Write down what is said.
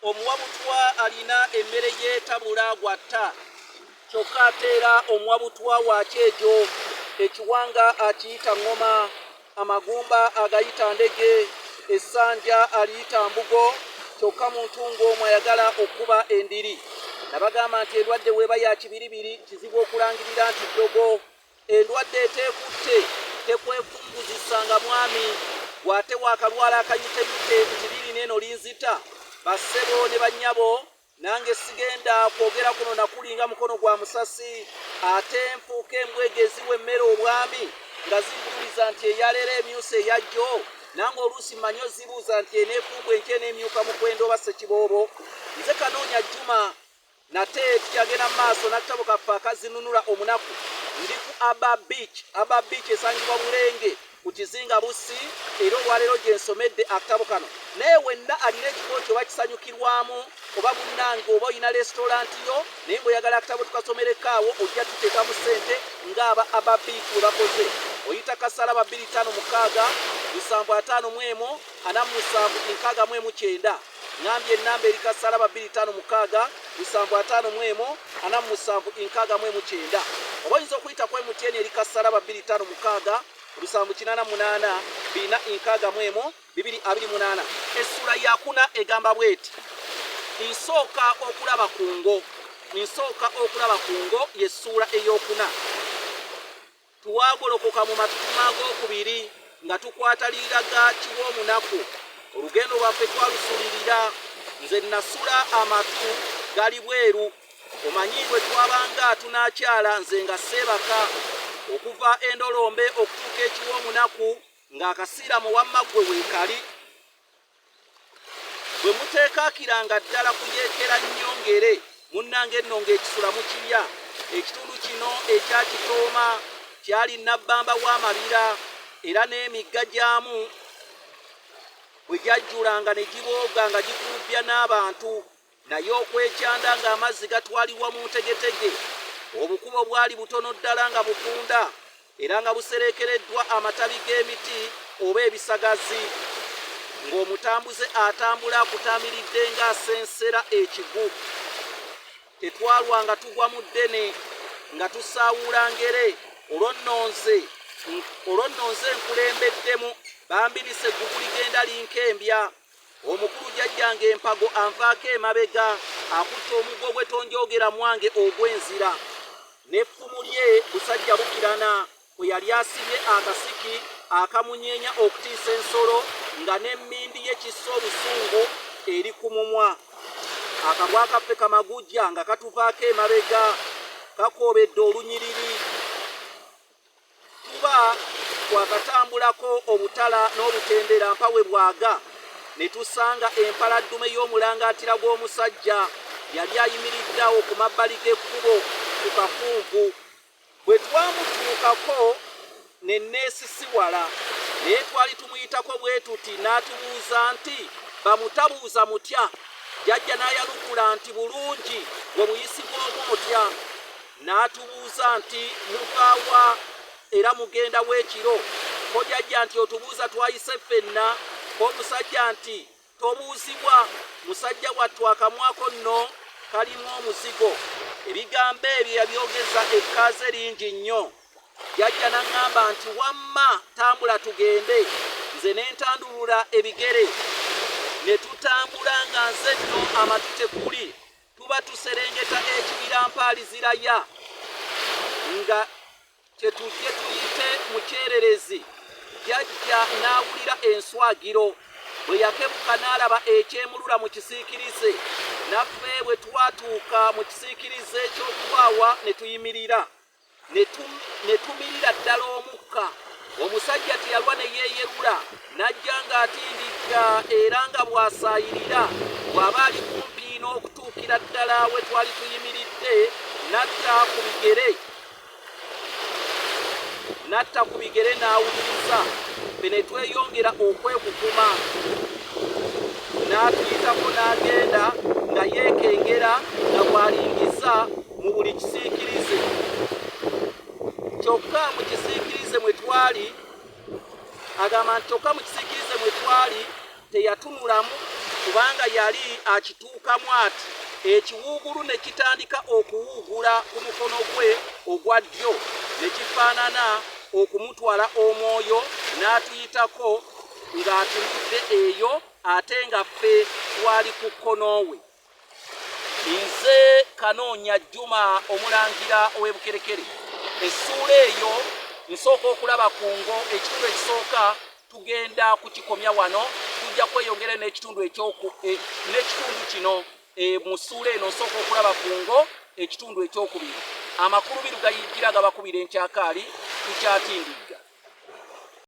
omuwabutwa alina emmere yeetabula gwatta kyokka ateera omuwabutwa wakyejo ekiwanga akiyita ngoma, amagumba agayita ndege, essanja aliyita mbugo, kyokka muntu ng'omwo ayagala okuba endiri. Nabagamba nti endwadde weeba ya kibiribiri kizibu okulangirira nti ddogo. Endwadde eteekutte tekwefunguzisanga mwami, bw'ate waakalwala akayuteyute nti lirina eno linzita. Bassebo ne bannyabo, nange sigenda kwogera kuno nakulinga mukono gwa musasi, ate nfuuka embwegezi w'emmere obwami nga zinjuliza nti eyaleero emyusa eyajjo, nange oluusi mmanyi ozibuuza nti eneefumbwa enkya n'emyuka mukwendo oba ssekiboobo. Nze Kanoonya Juma nate tukyagenda mu maaso n'akatabo kaffe akazinunula omunaku. Ndi ku Aba Beach. Aba Beach esangibwa Bulenge ku Kizinga Bussi, era olwaleero gye nsomedde akatabo kano. Naye wenna alina ekifo kyoba kisanyukirwamu oba munnange oba olina restaurant yo naye bw'oyagala akatabo tukasomerekaawo ojja tuteekamu ssente ng'aba Aba Beach bwe bakoze. Oyita kasaraba 256 751 47 69. Ngambye ennamba eri kasaraba 256 751 47 oba oyinza okuyita ku MTN eri kasaraba 256 788 461 228. Essula yakuna egamba bweti nsooka okulaba ku ngo. Nsooka okulaba ku ngo y'essuula ey'okuna. Tuwagolokoka mu matutu ag'okubiri nga tukwata liiraga kiw'omunaku. Olugendo lwaffe twalusulirira, nze nasula amatu gali bweru. Omanyi bwe twabanga tunaakyala nze nga seebaka okuva endolombe okutuuka ekiw'omunaku ng'akasiira mu wammaggwe weekali. Bwe muteekaakiranga ddala kuyeekera nnyongere munnange nno ng'ekisula mukirya. Ekitundu kino ekya Kitooma kyali nabbamba w'amabira era n'emigga gyamu bwe gyajjulanga ne gibooga nga gikubbya n'abantu, naye okwekyanda ng'amazzi gatwalibwa mu ntegetege. Obukubo bwali butono ddala nga bufunda era nga buserekereddwa amatabi g'emiti oba ebisagazi, ng'omutambuze atambula akutaamiridde ng'asensera ekigu. Tetwalwanga tugwa mu ddene nga tusaawula ngere. Olwo nno nze nkulembeddemu bambirise eggugu ligenda linkembya. Omukulu jjajjange empago anvaako emabega akutte omuggo gwe tonjogera mwange ogw'enzira. N'effumu lye busajja bukirana bwe yali asibye akasiki akamunyeenya okutiisa ensolo nga n'emmindi ye kissa obusungu eri ku mumwa. Akabwa kaffe kamagujja nga katuvaako emabega kakoobedde olunyiriri. Tuba twakatambulako obutala n'obutendera mpa we bwaga ne tusanga empaladdume y'omulangaatira gw'omusajja yali ayimiriddeawo ku mabbali g'ekkubo ku kafunvu. Bwe twamutuukako ne neesisiwala naye twali tumuyitako bwe tuti n'atubuuza nti bamutabuuza mutya? Jjajja n'ayalukula nti bulungi bwe buyisi bw'omu mutya. N'atubuuza nti muvaawa era mugenda w'ekiro? Ko jjajja nti otubuuza twayise ffenna? Omusajja nti tobuuzibwa, musajja wattu akamwako nno kalimu omuzigo. Ebigambo ebyo yabyogeza ekkaaze lingi nnyo. Jjajja n'aŋŋamba nti wamma tambula tugende. Nze ne ntandulula ebigere ne tutambula nga nze nno amatu tekuli. Tuba tuserengeta ekibira mpaaliziraya nga kyetujje tuyite mukyererezi. Jjajja n'awulira enswagiro. Bwe yakebuka n'alaba ekyemulula mu kisiikirize. Naffe bwe twatuuka mu kisiikirize eky'okubaawa ne tuyimirira. Ne tumirira ddala omukka. Omusajja teyalwa ne yeeyerula, n'ajja ng'atindika era nga bw'asaayirira. Bw'aba ali kumpi n'okutuukira ddala we twali tuyimiridde n'atta ku bigere n'awuliriza. Ffe ne tweyongera okwekukuma. N'atuyitako n'agenda nga yeekengera nga bw'alingiza mu buli kisiikirize. Kyokka mu kisiikirize mwe twali, agamba nti kyokka mu kisiikirize mwe twali teyatunulamu kubanga yali akituukamu ati ekiwuugulu ne kitandika okuwuugula ku mukono gwe ogwa ddyo ne kifaanana okumutwala omwoyo n'atuyitako ng'atunudde eyo ate nga ffe twali ku kkono we. Nze Kanoonya Juma omulangira ow'e-Bukerekere. Essuula eyo nsooka okulaba ku ngo ekitundu ekisooka tugenda kukikomya wano, tujja kweyongera n'ekitundu kino mu ssuula eno nsooka okulaba ku ngo ekitundu ekyokubiri. Amakulu biru gayingira gabakubira enkyakaali tukyatindidde.